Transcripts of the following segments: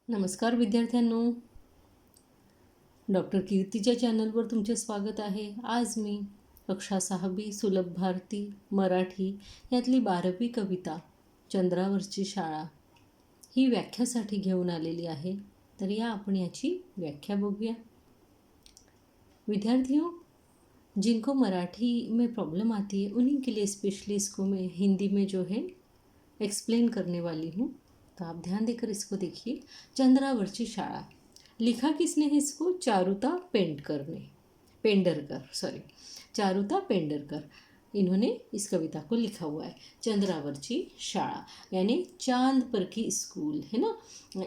नमस्कार विद्यार्थ्यांनो, डॉक्टर कीर्तीच्या चॅनलवर तुमचे स्वागत आहे. आज मी कक्षा 6वी सुलभ भारती मराठी यातली 12वी कविता चंद्रावरची शाळा ही व्याख्यासाठी घेऊन आलेली आहे. तर या आपण याची व्याख्या बघूया. विद्यार्थियों, जिनको मराठी में प्रॉब्लम आती है उन्हीं के लिए स्पेशली इसको मैं हिंदी में जो है एक्सप्लेन करने वाली हूँ. तो आप ध्यान देकर इसको देखिए. चंद्रावरची शाळा लिखा किसने है इसको? चारुता पेंडरकर इन्होंने इस कविता को लिखा हुआ है. चंद्रावरची शाळा यानी चांद पर की स्कूल है ना.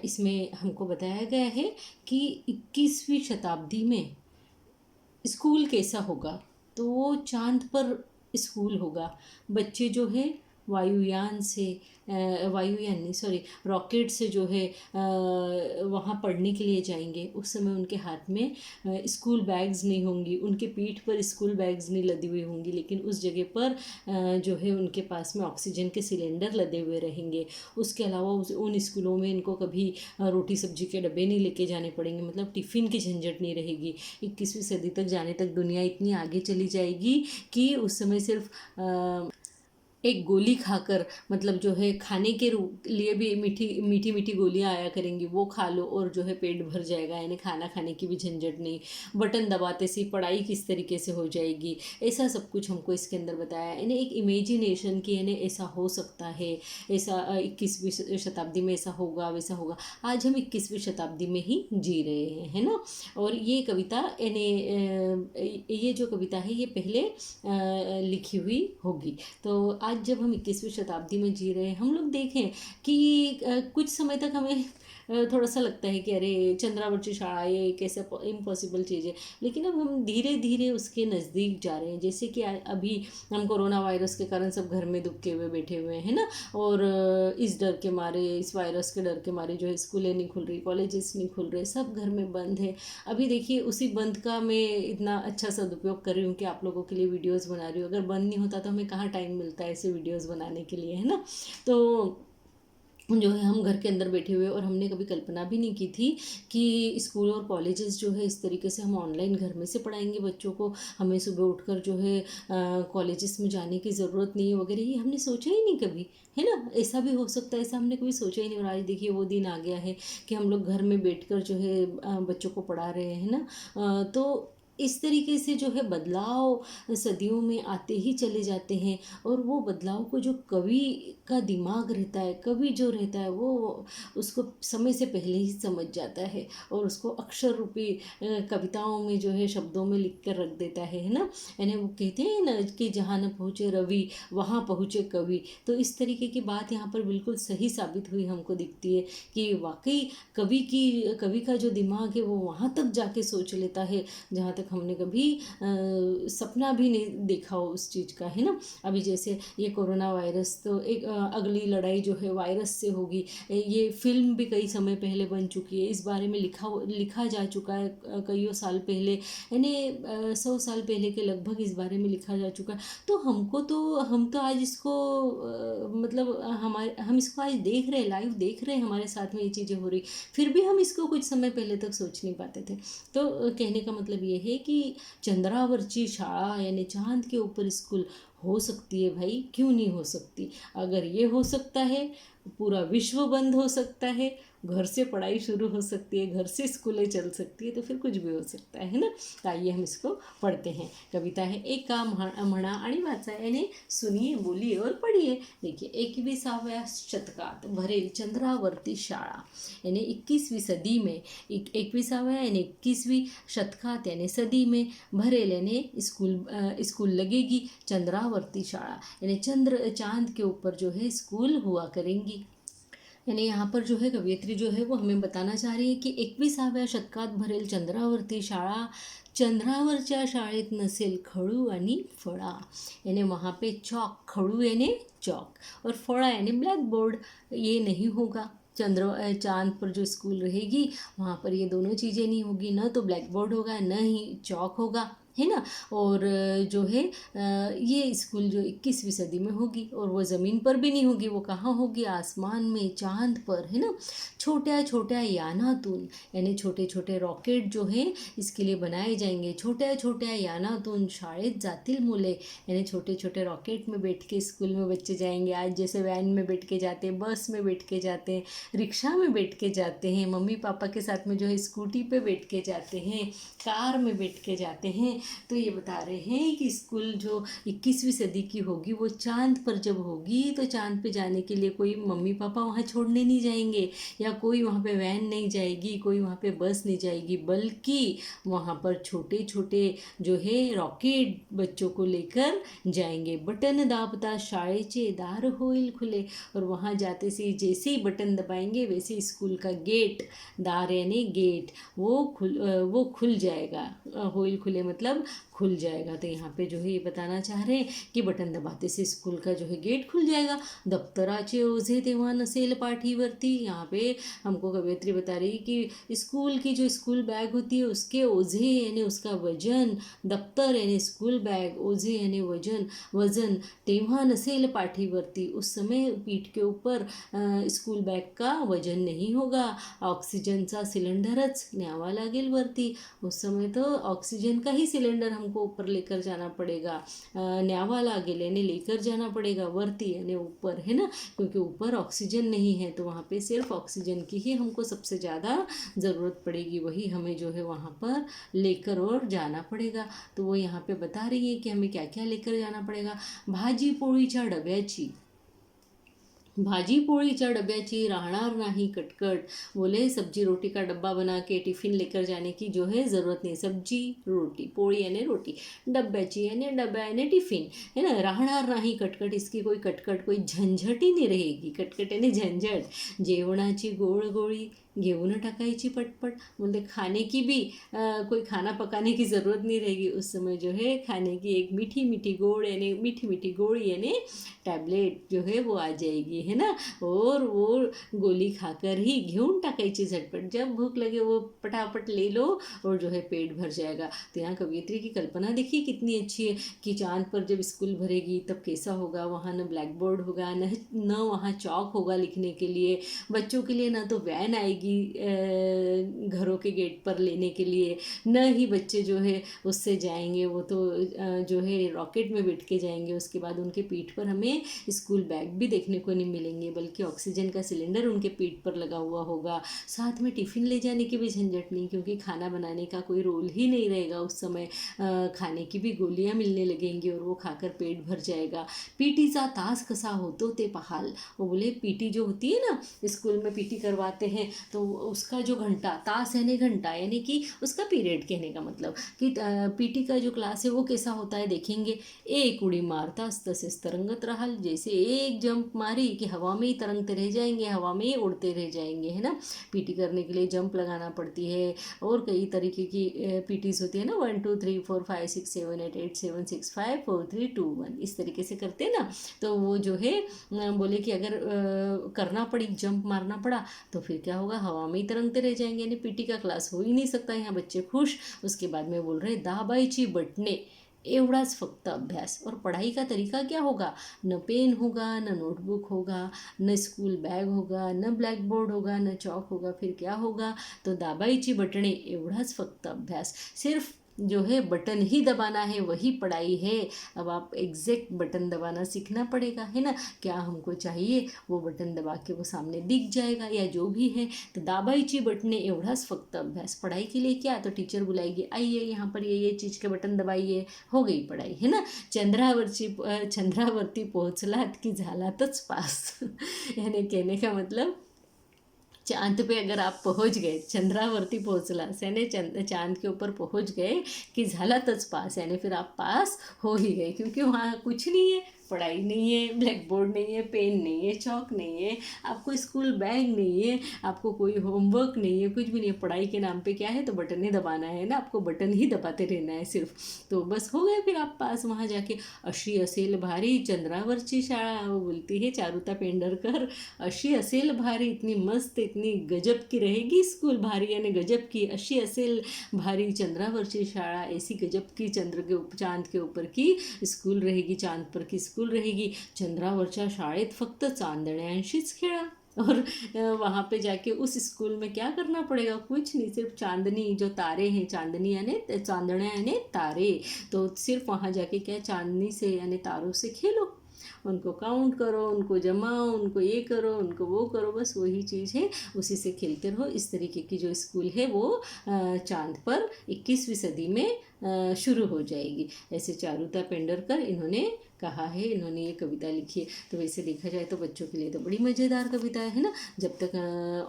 इसमें हमको बताया गया है कि 21वीं शताब्दी में स्कूल कैसा होगा. तो वो चांद पर स्कूल होगा. बच्चे जो है रॉकेट से जो है वहाँ पढ़ने के लिए जाएंगे. उस समय उनके हाथ में स्कूल बैग्स नहीं होंगी, उनके पीठ पर स्कूल बैग्स नहीं लदी हुई होंगी, लेकिन उस जगह पर जो है उनके पास में ऑक्सीजन के सिलेंडर लदे हुए रहेंगे. उसके अलावा उन स्कूलों में इनको कभी रोटी सब्जी के डब्बे नहीं लेके जाने पड़ेंगे, मतलब टिफ़िन की झंझट नहीं रहेगी. 21वीं सदी तक जाने तक दुनिया इतनी आगे चली जाएगी कि उस समय सिर्फ एक गोली खाकर, मतलब जो है खाने के लिए भी मीठी मीठी गोलियां आया करेंगी, वो खा लो और जो है पेट भर जाएगा. यानी खाना खाने की भी झंझट नहीं. बटन दबाते सी पढ़ाई किस तरीके से हो जाएगी, ऐसा सब कुछ हमको इसके अंदर बताया. यानी एक इमेजिनेशन की, यानी ऐसा हो सकता है, ऐसा 21वीं शताब्दी में ऐसा होगा वैसा होगा. आज हम 21वीं शताब्दी में ही जी रहे हैं, है ना. और ये कविता यानी ये जो कविता है ये पहले लिखी हुई होगी. तो आज जब हम 21वीं शताब्दी में जी रहे हैं, हम लोग देखें कि कुछ समय तक हमें थोड़ा सा लगता है कि अरे चंद्रावरची शाळा ये कैसे इम्पॉसिबल चीज़ है. लेकिन अब हम धीरे धीरे उसके नज़दीक जा रहे हैं. जैसे कि अभी हम कोरोना वायरस के कारण सब घर में दुबके हुए बैठे हुए हैं ना. और इस डर के मारे, इस वायरस के डर के मारे जो है स्कूलें नहीं खुल रही, कॉलेजेस नहीं खुल रहे, सब घर में बंद है. अभी देखिए उसी बंद का मैं इतना अच्छा सदुपयोग कर रही हूँ कि आप लोगों के लिए वीडियोज़ बना रही हूँ. अगर बंद नहीं होता तो हमें कहाँ टाइम मिलता है ऐसे वीडियोज़ बनाने के लिए, है ना. तो जो है हम घर के अंदर बैठे हुए, और हमने कभी कल्पना भी नहीं की थी कि स्कूल और कॉलेजेस जो है इस तरीके से हम ऑनलाइन घर में से पढ़ाएंगे बच्चों को. हमें सुबह उठकर जो है कॉलेजेस में जाने की ज़रूरत नहीं है वगैरह. ये हमने सोचा ही नहीं कभी, है ना. ऐसा भी हो सकता है, ऐसा हमने कभी सोचा ही नहीं. और आज देखिए वो दिन आ गया है कि हम लोग घर में बैठकर जो है बच्चों को पढ़ा रहे हैं ना. तो इस तरीके से जो है बदलाव सदियों में आते ही चले जाते हैं. और वो बदलाव को जो कवि का दिमाग रहता है, कवि जो रहता है, वो उसको समय से पहले ही समझ जाता है और उसको अक्षर रूपी कविताओं में जो है शब्दों में लिख कर रख देता है ना. यानी वो कहते हैं ना कि जहाँ न पहुँचे रवि वहाँ पहुँचे कवि. तो इस तरीके की बात यहाँ पर बिल्कुल सही साबित हुई हमको दिखती है कि वाकई कवि का जो दिमाग है वो वहाँ तक जाके सोच लेता है जहाँ तक हमने कभी सपना भी नहीं देखा हो उस चीज़ का, है ना. अभी जैसे ये कोरोना वायरस, तो एक अगली लड़ाई जो है वायरस से होगी. ये फिल्म भी कई समय पहले बन चुकी है, इस बारे में लिखा जा चुका है कईयों साल पहले, यानी 100 साल पहले के लगभग इस बारे में लिखा जा चुका है. तो हम तो आज इसको मतलब हम इसको आज देख रहे हैं, लाइव देख रहे हैं, हमारे साथ में ये चीज़ें हो रही. फिर भी हम इसको कुछ समय पहले तक सोच नहीं पाते थे. तो कहने का मतलब ये है कि चंद्रावरची शाळा यानी चांद के ऊपर स्कूल हो सकती है भाई, क्यों नहीं हो सकती. अगर ये हो सकता है, पूरा विश्व बंद हो सकता है, घर से पढ़ाई शुरू हो सकती है, घर से स्कूलें चल सकती है, तो फिर कुछ भी हो सकता है ना. तो आइए हम इसको पढ़ते हैं. कविता है एका म्हणा आणि वाचा, यानी सुनिए, बोलिए और पढ़िए. देखिए, 21व्या शतकात भरेल चंद्रावरती शाळा, यानी 21वीं सदी में, 21व्या यानी 21वीं शतकात यानी सदी में, भरेल यानी स्कूल लगेगी, चंद्रावरती शाळा यानी चांद के ऊपर जो है स्कूल हुआ करेंगी. यानी यहाँ पर जो है कवयित्री जो है वो हमें बताना चाह रही है की 21व्या शतकात भरेल चंद्रावरती शाळा, चंद्रावरच्या शाळेत नसेल खडू आणि फळा. यानी वहाँ पे चौक, खड़ू यानी चौक और फड़ा यानी ब्लैक बोर्ड, ये नहीं होगा. चांद पर जो स्कूल रहेगी वहाँ पर ये दोनों चीज़ें नहीं होगी. न तो ब्लैक बोर्ड होगा, न ही चौक होगा, है ना। और जो है ये स्कूल जो 21वीं सदी में होगी, और वो ज़मीन पर भी नहीं होगी, वो कहाँ होगी, आसमान में, चांद पर, है ना। छोट्या छोट्या यानातून, यानी छोटे छोटे रॉकेट जो हैं इसके लिए बनाए जाएंगे। छोट्या छोट्या यानातून शाळेत जातील मुले, यानी छोटे छोटे रॉकेट में बैठ के स्कूल में बच्चे जाएंगे। आज जैसे वैन में बैठ के जाते हैं, बस में बैठ के जाते हैं, रिक्शा में बैठ के जाते हैं, मम्मी पापा के साथ में जो है स्कूटी पे बैठ के जाते हैं, कार में बैठ के जाते हैं। तो ये बता रहे हैं कि स्कूल जो 21वीं सदी की होगी वो चांद पर जब होगी, तो चांद पे जाने के लिए कोई मम्मी पापा वहाँ छोड़ने नहीं जाएंगे, या कोई वहाँ पे वैन नहीं जाएगी, कोई वहाँ पे बस नहीं जाएगी, बल्कि वहाँ पर छोटे छोटे जो है रॉकेट बच्चों को लेकर जाएंगे। बटन दाबता शाळेचे दार होईल खुले, और वहाँ जाते से जैसे ही बटन दबाएंगे वैसे स्कूल का गेट, दार यानी गेट, वो खुल जाएगा। होईल खुले मतलब खुल जाएगा। तो यहाँ पे जो है ये बताना चाह रहे हैं कि बटन दबाते से स्कूल का जो है गेट खुल जाएगा। दप्तराचे ओझे तेव्हा नसेल पाठीवरती, यहाँ पे हमको कवयित्री बता रही कि स्कूल की जो स्कूल बैग होती है उसके ओझे यानी उसका वजन, दफ्तर यानी स्कूल बैग, ओझे यानी वजन, तेव्हा नसेल पाठीवरती, उस समय पीठ के ऊपर स्कूल बैग का वजन नहीं होगा, ऑक्सीजनचा सिलेंडरच न्यावा लागेल वरती, उस समय तो ऑक्सीजन का ही सिलेंडर हमको ऊपर लेकर जाना पड़ेगा। न्यावा लागेल यानी लेकर जाना पड़ेगा, वरती यानी ऊपर, है ना, क्योंकि ऊपर ऑक्सीजन नहीं है, तो वहाँ पे सिर्फ ऑक्सीजन की ही हमको सबसे ज़्यादा ज़रूरत पड़ेगी, वही हमें जो है वहाँ पर लेकर और जाना पड़ेगा। तो वो यहाँ पे बता रही है कि हमें क्या क्या लेकर जाना पड़ेगा। भाजी पोळीच्या डब्याची, भाजी पोळीच्या डब्याची राहणार नाही कटकट, बोले सब्जी रोटी का डब्बा बना के टिफ़िन लेकर जाने की जो है ज़रूरत नहीं। सब्जी रोटी, पोळी यानी रोटी, डब्याची यानी डब्बा यानी टिफ़िन, है ना। राहणार नाही कटकट, इसकी कोई कटकट, कोई झंझट ही नहीं रहेगी, कटकट यानी झंझट। जेवणाची गोळगोळी घेऊन टाकायची पटपट, बोलते खाने की भी कोई खाना पकाने की ज़रूरत नहीं रहेगी, उस समय जो है खाने की एक मीठी मीठी गोड़ यानी मीठी मीठी गोली यानी टैबलेट जो है वो आ जाएगी, है ना। और वो गोली खाकर ही घेऊन टाकायची झटपट, जब भूख लगे वो फटाफट ले लो और जो है पेट भर जाएगा। तो यहाँ कवियत्री की कल्पना देखिए कितनी अच्छी है कि चांद पर जब स्कूल भरेगी तब कैसा होगा, वहाँ न ब्लैक बोर्ड होगा, न वहाँ चौक होगा लिखने के लिए, बच्चों के लिए ना तो वैन आएगी घरों के गेट पर लेने के लिए, न ही बच्चे जो है उससे जाएंगे, वो तो जो है रॉकेट में बैठ के जाएंगे। उसके बाद उनके पीठ पर हमें स्कूल बैग भी देखने को नहीं मिलेंगे, बल्कि ऑक्सीजन का सिलेंडर उनके पीठ पर लगा हुआ होगा। साथ में टिफ़िन ले जाने की भी झंझट नहीं, क्योंकि खाना बनाने का कोई रोल ही नहीं रहेगा उस समय। खाने की भी गोलियां मिलने लगेंगी और वो खाकर पेट भर जाएगा। पीटीचा तास कसा होतो ते पाहाल, वो बोले पीटी जो होती है ना, स्कूल में पीटी करवाते हैं, तो उसका जो घंटा, तास यानी घंटा यानी कि उसका पीरियड कहने का मतलब कि पीटी का जो क्लास है वो कैसा होता है देखेंगे। एक उड़ी मारतास तसेच तरंगत राहल, जैसे एक जंप मारी कि हवा में ही तरंगते रह जाएंगे, हवा में ही उड़ते रह जाएंगे, है ना। पीटी करने के लिए जंप लगाना पड़ती है, और कई तरीके की पीटीज होती है ना, 1 2 3 4 5 6 7 8 8 7 6 5 4 3 2 1 इस तरीके से करते हैं ना। तो वो जो है बोले कि अगर करना पड़ी, जंप मारना पड़ा, तो फिर क्या होगा, हवा में ही तरंगते रह जाएंगे, यानी पीटी का क्लास हो ही नहीं सकता। यहाँ बच्चे खुश। उसके बाद में बोल रहे दाबाईची बटणे, एवढाच फक्त अभ्यास। और पढ़ाई का तरीका क्या होगा, न पेन होगा, न नोटबुक होगा, न स्कूल बैग होगा, न ब्लैक बोर्ड होगा, न चौक होगा, फिर क्या होगा, तो दाबाईची बटणे, एवढाच फक्त अभ्यास। सिर्फ जो है बटन ही दबाना है, वही पढ़ाई है। अब आप एग्जैक्ट बटन दबाना सीखना पड़ेगा, है ना। क्या हमको चाहिए वो बटन दबा के वो सामने दिख जाएगा, या जो भी है। तो दाबाईची बटने, एवढाच फक्त अभ्यास। पढ़ाई के लिए क्या, तो टीचर बुलाएगी, आइए यहाँ पर ये चीज़ के बटन दबाइए, हो गई पढ़ाई, है ना। चंद्रावरती पोहोचलात की झालातच पास यानी कहने का मतलब चांद पे अगर आप पहुंच गए, चंद्रावरती पहुंचला यानी चांद के ऊपर पहुंच गए कि झालातच पास, यानी फिर आप पास हो ही गए, क्योंकि वहाँ कुछ नहीं है, पढ़ाई नहीं है, ब्लैक बोर्ड नहीं है, पेन नहीं है, चौक नहीं है, आपको स्कूल बैग नहीं है, आपको कोई होमवर्क नहीं है, कुछ भी नहीं है। पढ़ाई के नाम पे क्या है, तो बटन ही दबाना है ना, आपको बटन ही दबाते रहना है सिर्फ। तो बस हो गया फिर आप पास। वहाँ जाके अशी असेल भारी चंद्रावरची शाळा, वो बोलती है चारुता पेंडरकर, अशी असेल भारी, इतनी मस्त, इतनी गजब की रहेगी स्कूल, भारी यानी गजब की, अशी असेल भारी चंद्रावरची शाळा, ऐसी गजब की चंद्र के चांद के ऊपर की स्कूल रहेगी, चांद पर की स्कूल रहेगी, चंद्रावरच्या शाळेत फक्त चांदण्यांशीच खेळा। और वहाँ पे जाके उस स्कूल में क्या करना पड़ेगा, कुछ नहीं, सिर्फ चांदनी, जो तारे हैं, चांदनी यानी चांदनिया यानी तारे, तो सिर्फ वहाँ जाके क्या चांदनी से यानी तारों से खेलो, उनको काउंट करो, उनको जमाओ, उनको ये करो, उनको वो करो, बस वही चीज़ है, उसी से खेलते रहो। इस तरीके की जो स्कूल है वो चांद पर 21वीं सदी में शुरू हो जाएगी। ऐसे चारुता पेंडरकर इन्होंने कहा है, इन्होंने ये कविता लिखी है। तो वैसे देखा जाए तो बच्चों के लिए तो बड़ी मज़ेदार कविता है ना। जब तक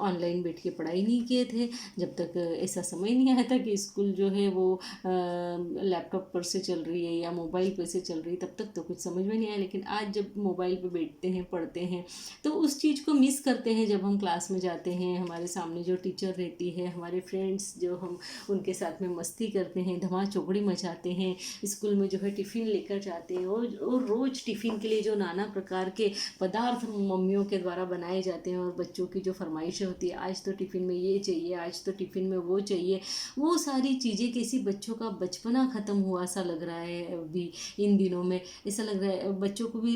ऑनलाइन बैठ के पढ़ाई नहीं किए थे, जब तक ऐसा समय नहीं आया था कि स्कूल जो है वो लैपटॉप पर से चल रही है या मोबाइल पर से चल रही है, तब तक तो कुछ समझ में नहीं आया। लेकिन आज जब मोबाइल पे बैठते हैं, पढ़ते हैं, तो उस चीज़ को मिस करते हैं। जब हम क्लास में जाते हैं, हमारे सामने जो टीचर रहती है, हमारे फ्रेंड्स जो हम उनके साथ में मस्ती करते हैं, धमा चौकड़ी मचाते हैं, स्कूल में जो है टिफ़िन लेकर जाते हैं, और रोज़ टिफ़िन के लिए जो नाना प्रकार के पदार्थ मम्मियों के द्वारा बनाए जाते हैं, और बच्चों की जो फरमाइशें होती है, आज तो टिफ़िन में ये चाहिए, आज तो टिफ़िन में वो चाहिए, वो सारी चीज़ें कैसी बच्चों का बचपना ख़त्म हुआ सा लग रहा है अभी इन दिनों में। ऐसा लग रहा है बच्चों को भी,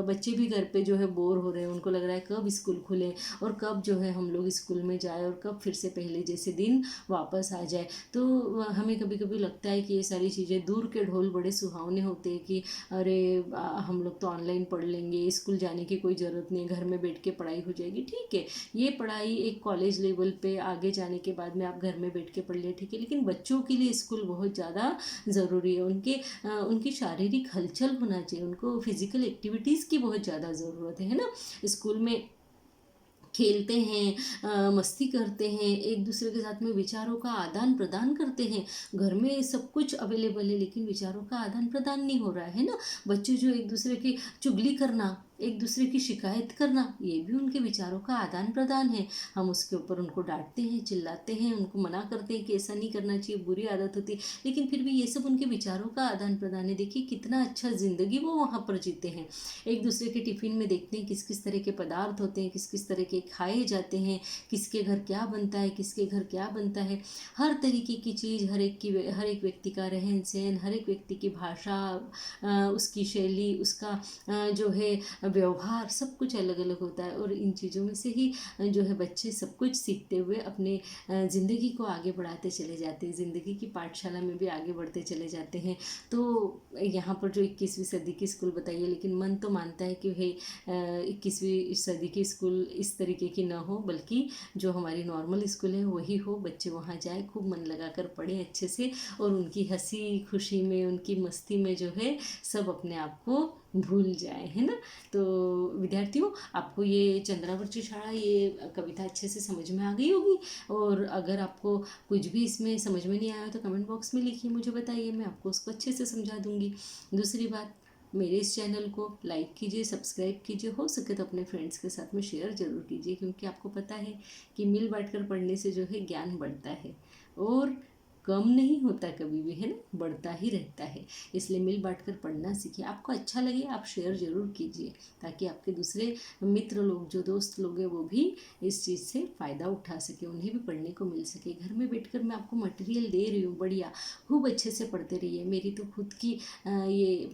बच्चे भी घर पे जो है बोर हो रहे हैं, उनको लग रहा है कब स्कूल खुले और कब जो है हम लोग स्कूल में जाए और कब फिर से पहले जैसे दिन वापस आ जाए। तो हमें कभी कभी लगता है कि ये सारी चीज़ें, दूर के ढोल बड़े सुहावने होते हैं कि अरे हम लोग तो ऑनलाइन पढ़ लेंगे, स्कूल जाने की कोई ज़रूरत नहीं, घर में बैठ के पढ़ाई हो जाएगी। ठीक है, ये पढ़ाई एक कॉलेज लेवल पे आगे जाने के बाद में आप घर में बैठ के पढ़ लिया, ठीक है, लेकिन बच्चों के लिए स्कूल बहुत ज़्यादा ज़रूरी है। उनकी शारीरिक हलचल होना चाहिए, उनको फिजिकल एक्टिविटीज़ की बहुत ज़्यादा ज़रूरत है ना। स्कूल में खेलते हैं, मस्ती करते हैं, एक दूसरे के साथ में विचारों का आदान प्रदान करते हैं। घर में सब कुछ अवेलेबल है, लेकिन विचारों का आदान प्रदान नहीं हो रहा है ना। बच्चे जो एक दूसरे की चुगली करना, एक दूसरे की शिकायत करना, ये भी उनके विचारों का आदान प्रदान है। हम उसके ऊपर उनको डांटते हैं, चिल्लाते हैं, उनको मना करते हैं कि ऐसा नहीं करना चाहिए, बुरी आदत होती है, लेकिन फिर भी ये सब उनके विचारों का आदान प्रदान है। देखिए कितना अच्छा ज़िंदगी वो वहाँ पर जीते हैं। एक दूसरे के टिफ़िन में देखते हैं किस किस तरह के पदार्थ होते हैं, किस किस तरह के खाए जाते हैं, किसके घर क्या बनता है, किसके घर क्या बनता है, हर तरीके की चीज़, हर एक व्यक्ति का रहन सहन, हर एक व्यक्ति की भाषा, उसकी शैली, उसका जो है व्यवहार, सब कुछ अलग अलग होता है। और इन चीज़ों में से ही जो है बच्चे सब कुछ सीखते हुए अपने ज़िंदगी को आगे बढ़ाते चले जाते हैं, ज़िंदगी की पाठशाला में भी आगे बढ़ते चले जाते हैं। तो यहाँ पर जो 21वीं सदी की स्कूल बताइए, लेकिन मन तो मानता है कि भाई 21वीं सदी की स्कूल इस तरीके की ना हो, बल्कि जो हमारी नॉर्मल स्कूल है वही हो। बच्चे वहाँ जाए, खूब मन लगा कर पढ़ें अच्छे से, और उनकी हंसी खुशी में, उनकी मस्ती में जो है सब अपने आप को भूल जाए, है ना। तो विद्यार्थियों, आपको ये चंद्रावरची शाळा, ये कविता अच्छे से समझ में आ गई होगी। और अगर आपको कुछ भी इसमें समझ में नहीं आया तो कमेंट बॉक्स में लिखिए, मुझे बताइए, मैं आपको उसको अच्छे से समझा दूंगी। दूसरी बात, मेरे इस चैनल को लाइक कीजिए, सब्सक्राइब कीजिए, हो सके तो अपने फ्रेंड्स के साथ में शेयर ज़रूर कीजिए, क्योंकि आपको पता है कि मिल बांट कर पढ़ने से जो है ज्ञान बढ़ता है और कम नहीं होता कभी भी, है ना, बढ़ता ही रहता है। इसलिए मिल बांट कर पढ़ना सीखिए। आपको अच्छा लगे आप शेयर ज़रूर कीजिए, ताकि आपके दूसरे मित्र लोग, जो दोस्त लोग हैं, वो भी इस चीज़ से फ़ायदा उठा सके, उन्हें भी पढ़ने को मिल सके। घर में बैठकर मैं आपको मटेरियल दे रही हूँ, बढ़िया, खूब अच्छे से पढ़ते रहिए। मेरी तो खुद की ये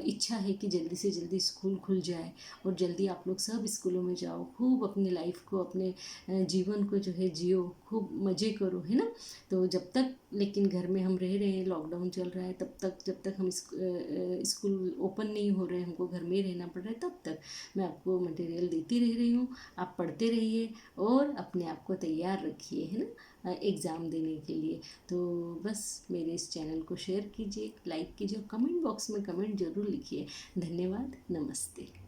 इच्छा है कि जल्दी से जल्दी स्कूल खुल जाए और जल्दी आप लोग सब स्कूलों में जाओ, खूब अपनी लाइफ को, अपने जीवन को जो है जियो, खूब मज़े करो, है ना। तो जब तक लेकिन घर में हम रह रहे हैं, लॉकडाउन चल रहा है, तब तक, जब तक हम स्कूल ओपन नहीं हो रहे, हमको घर में ही रहना पड़ रहा है, तब तक मैं आपको मटेरियल देती रह रही हूँ। आप पढ़ते रहिए और अपने आप को तैयार रखिए, है ना, एग्ज़ाम देने के लिए। तो बस मेरे इस चैनल को शेयर कीजिए, लाइक कीजिए, कमेंट बॉक्स में कमेंट ज़रूर लिखिए। धन्यवाद, नमस्ते।